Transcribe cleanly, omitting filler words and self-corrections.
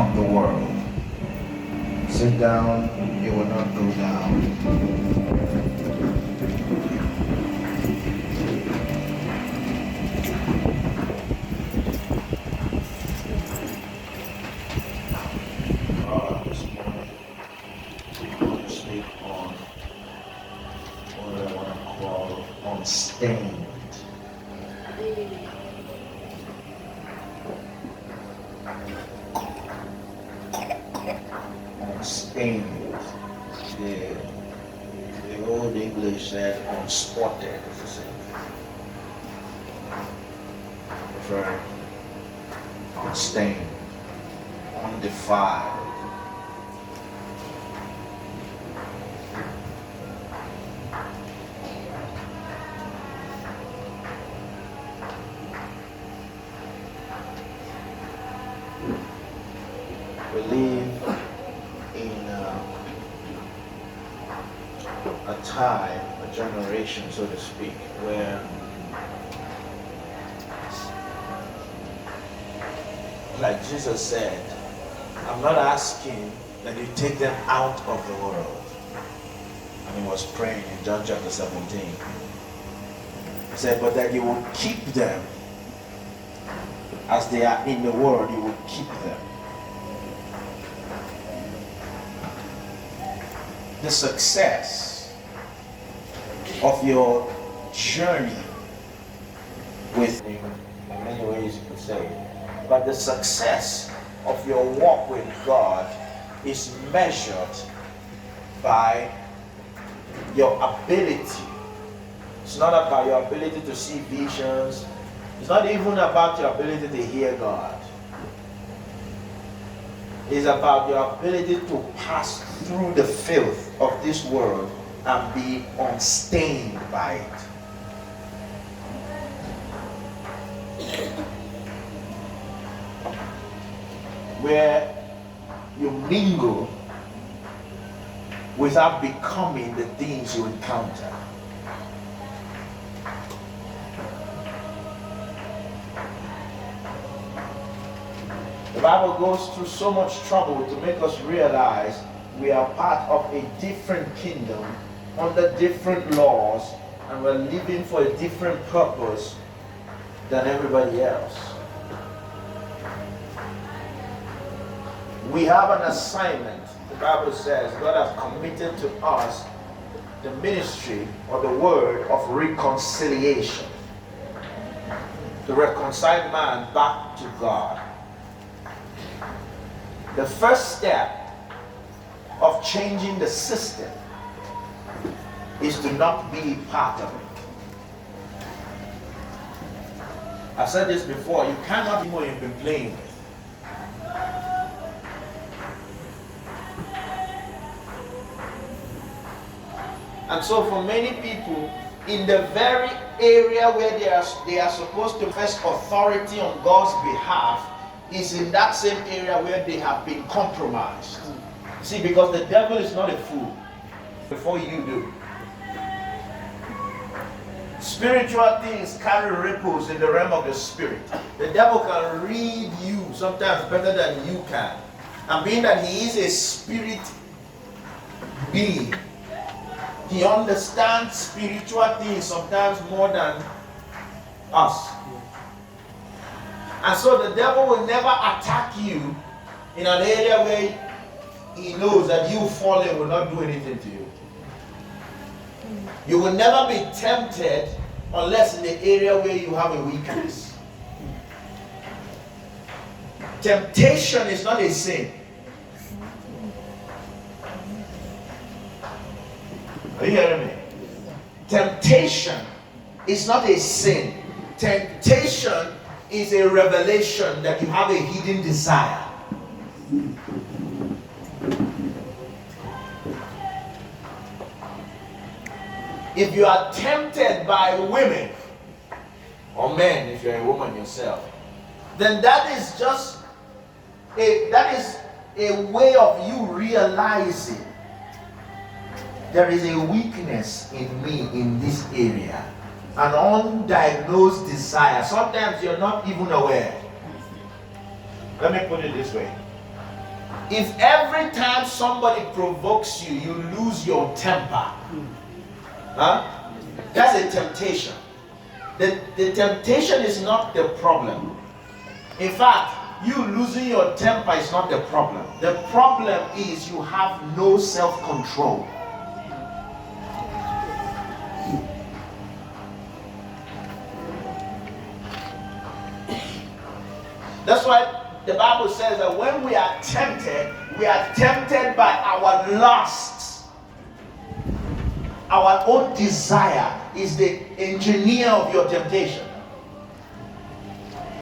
of the world. Sit down, you will not go down. This morning, I want to speak on what I want to call unstained. Unstained. The old English said unspotted. Prefer unstained, undefiled. We live in a time, a generation, so to speak, where like Jesus said, I'm not asking that you take them out of the world. And he was praying in John chapter 17. He said, but that you will keep them as they are in the world, you will keep them. The success of your journey with him, in many ways you could say, but the success of your walk with God is measured by your ability. It's not about your ability to see visions. It's not even about your ability to hear God. It's about your ability to pass through the filth of this world and be unstained by it. Where you mingle without becoming the things you encounter. The Bible goes through so much trouble to make us realize we are part of a different kingdom under different laws, and we're living for a different purpose than everybody else. We have an assignment. The Bible says God has committed to us the ministry or the word of reconciliation. To reconcile man back to God. The first step of changing the system is to not be part of it. I've said this before, you cannot be what you've been playing with. And so for many people, in the very area where they are supposed to first authority on God's behalf, is in that same area where they have been compromised. See, because the devil is not a fool before you do. Spiritual things carry ripples in the realm of the spirit. The devil can read you sometimes better than you can. And being that he is a spirit being, he understands spiritual things sometimes more than us. And so the devil will never attack you in an area where he knows that you falling will not do anything to you. You will never be tempted unless in the area where you have a weakness. Temptation is not a sin. Are you hearing me? Temptation is not a sin. Temptation is a revelation that you have a hidden desire. If you are tempted by women, or men if you're a woman yourself, then that is just a way of you realizing there is a weakness in me in this area. An undiagnosed desire. Sometimes you're not even aware. Let me put it this way. If every time somebody provokes you, you lose your temper, that's a temptation. The temptation is not the problem. In fact, you losing your temper is not the problem. The problem is you have no self-control. That's why the Bible says that when we are tempted by our lusts. Our own desire is the engineer of your temptation.